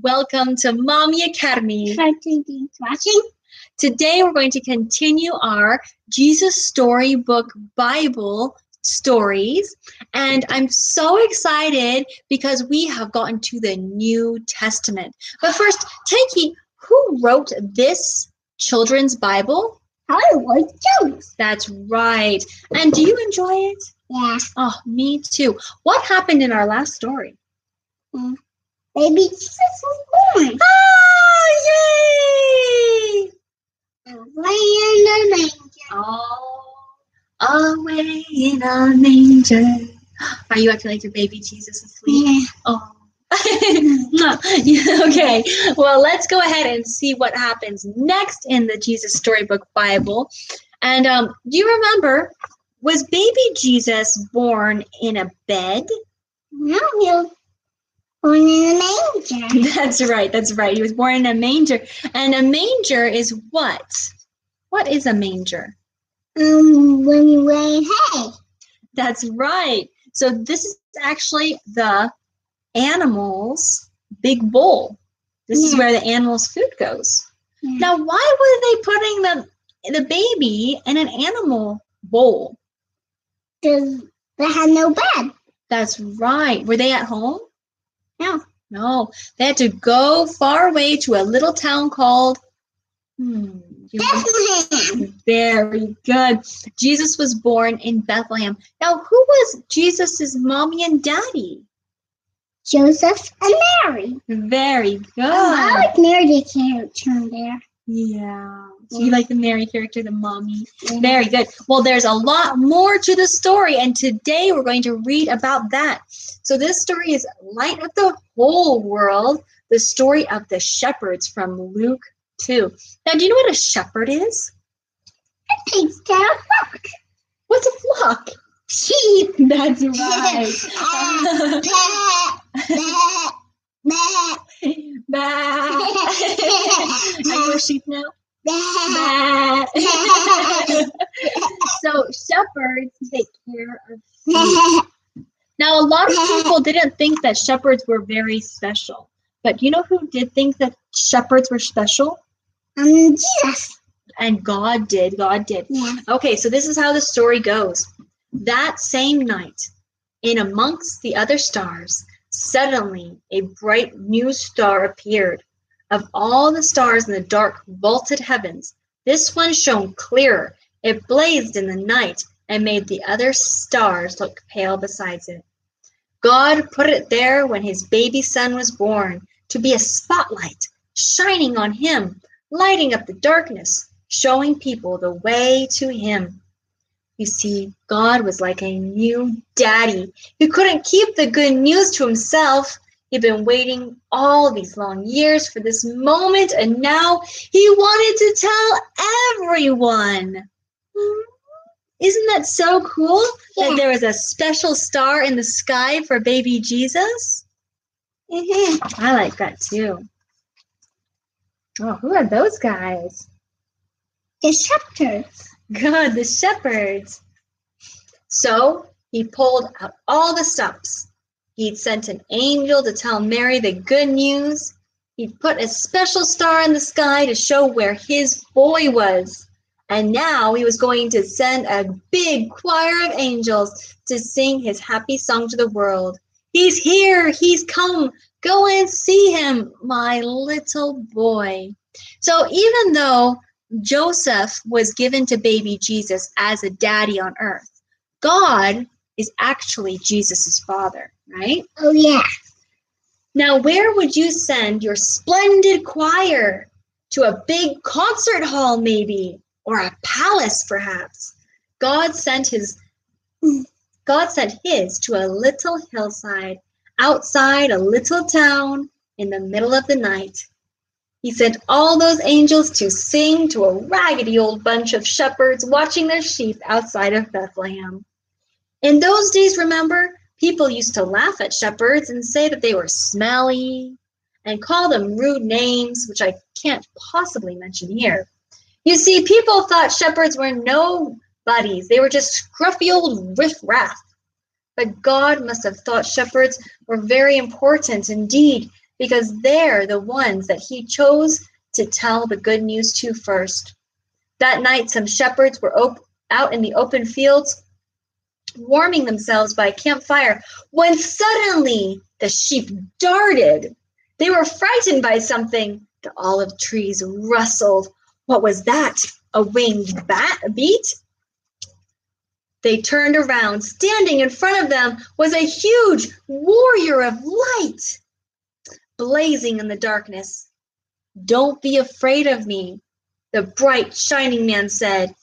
Welcome to Mommy Academy. Watching. Today we're going to continue our Jesus Storybook Bible stories. And I'm so excited because we have gotten to the New Testament. But first, Tankie, who wrote this children's Bible? Hollywood Jones. That's right. And do you enjoy it? Yeah. Oh, me too. What happened in our last story? Baby Jesus was born. Oh, yay! Away in the manger. Oh, away in a manger. Are you acting like your baby Jesus is asleep? Yeah. Oh. Okay, well, let's go ahead and see what happens next in the Jesus Storybook Bible. And do you remember, was baby Jesus born in a bed? No, he was born in a manger. That's right. He was born in a manger. And a manger is what? What is a manger? When you lay hay. That's right. So this is actually the animal's big bowl. This is where the animal's food goes. Yeah. Now, why were they putting the baby in an animal bowl? Because they had no bed. That's right. Were they at home? No. No. They had to go far away to a little town called Bethlehem. Very good. Jesus was born in Bethlehem. Now, who was Jesus's mommy and daddy? Joseph and Mary. Very good. I like Mary character there. Yeah. So you like the Mary character, the mommy? Yeah. Very good. Well, there's a lot more to the story, and today we're going to read about that. So this story is Light of the Whole World, the story of the shepherds from Luke 2. Now, do you know what a shepherd is? It takes care of flock. What's a flock? Sheep. That's right. Are you a sheep now? So shepherds take care of sheep. Now, a lot of people didn't think that shepherds were very special. But you know who did think that shepherds were special? Jesus. And God did. God did. Yeah. Okay, so this is how the story goes. That same night, in amongst the other stars, suddenly a bright new star appeared. Of all the stars in the dark, vaulted heavens, this one shone clearer. It blazed in the night and made the other stars look pale beside it. God put it there when his baby son was born, to be a spotlight shining on him, lighting up the darkness, showing people the way to him. You see, God was like a new daddy who couldn't keep the good news to himself. He'd been waiting all these long years for this moment, and now he wanted to tell everyone. Isn't that so cool? Yeah. That there was a special star in the sky for baby Jesus? I like that too. Oh, who are those guys? The shepherds. Good, the shepherds. So he pulled out all the stops. He'd sent an angel to tell Mary the good news. He'd put a special star in the sky to show where his boy was. And now he was going to send a big choir of angels to sing his happy song to the world. He's here, he's come, go and see him, my little boy. So even though Joseph was given to baby Jesus as a daddy on earth, God is actually Jesus's father, right? Oh, yeah. Now, where would you send your splendid choir? To a big concert hall, maybe, or a palace, perhaps. God sent his to a little hillside outside a little town in the middle of the night. He sent all those angels to sing to a raggedy old bunch of shepherds watching their sheep outside of Bethlehem. In those days, remember, people used to laugh at shepherds and say that they were smelly and call them rude names, which I can't possibly mention here. You see, people thought shepherds were nobodies. They were just scruffy old riff-raff. But God must have thought shepherds were very important indeed, because they're the ones that he chose to tell the good news to first. That night, some shepherds were out in the open fields, warming themselves by a campfire, when suddenly the sheep darted. They were frightened by something. The olive trees rustled. What was that? A winged beat? They turned around. Standing in front of them was a huge warrior of light, blazing in the darkness. "Don't be afraid of me," the bright, shining man said.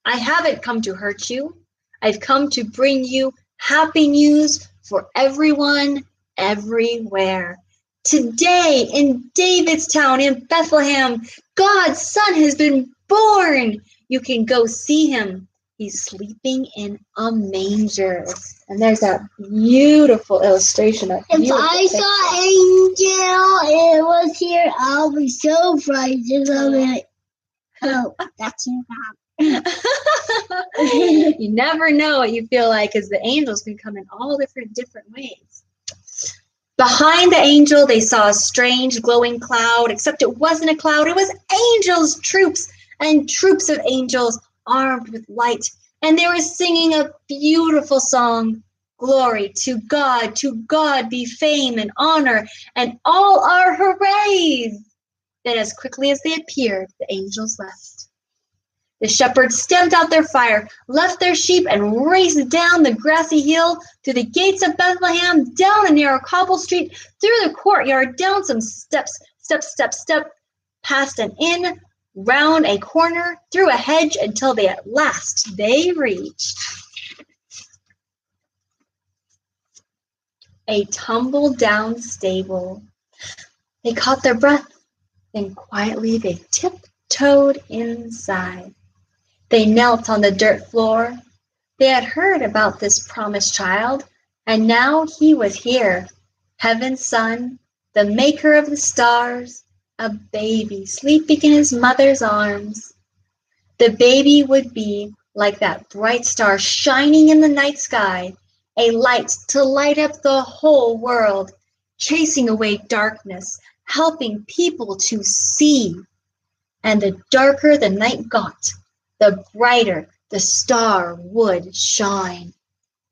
"I haven't come to hurt you. I've come to bring you happy news for everyone, everywhere. Today, in David's town, in Bethlehem, God's son has been born. You can go see him. He's sleeping in a manger." And there's that beautiful illustration. If I saw Angel, it was here, I'll be so frightened. I'll be like, oh, that's your mom. You never know what you feel like, because the angels can come in all different ways. Behind the angel, they saw a strange glowing cloud, except it wasn't a cloud. It was angels, troops and troops of angels armed with light. And they were singing a beautiful song. "Glory to God be fame and honor, and all our hoorays." Then as quickly as they appeared, the angels left. The shepherds stamped out their fire, left their sheep, and raced down the grassy hill to the gates of Bethlehem, down a narrow cobble street, through the courtyard, down some steps, past an inn, round a corner, through a hedge, until at last they reached a tumble-down stable. They caught their breath, then quietly they tiptoed inside. They knelt on the dirt floor. They had heard about this promised child, and now he was here, heaven's son, the maker of the stars, a baby sleeping in his mother's arms. The baby would be like that bright star shining in the night sky, a light to light up the whole world, chasing away darkness, helping people to see. And the darker the night got, the brighter the star would shine.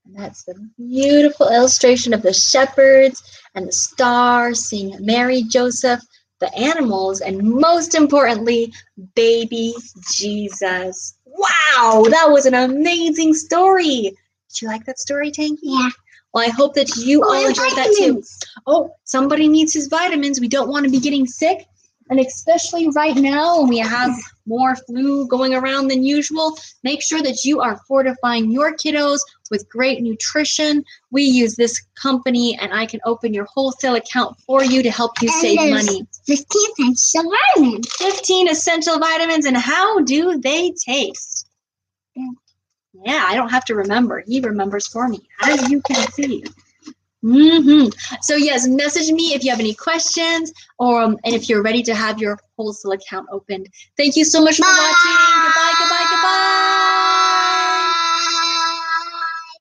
And that's the beautiful illustration of the shepherds and the stars, seeing Mary, Joseph, the animals, and most importantly, baby Jesus. Wow, that was an amazing story. Did you like that story, Tankie? Yeah. Well, I hope that you all enjoyed that too. Oh, somebody needs his vitamins. We don't want to be getting sick. And especially right now when we have more flu going around than usual, make sure that you are fortifying your kiddos with great nutrition. We use this company, and I can open your wholesale account for you to help you save money. 15 essential vitamins. 15 essential vitamins, and how do they taste? Yeah, I don't have to remember. He remembers for me, as you can see. So yes, message me if you have any questions, and if you're ready to have your wholesale account opened. Thank you so much for watching. Goodbye.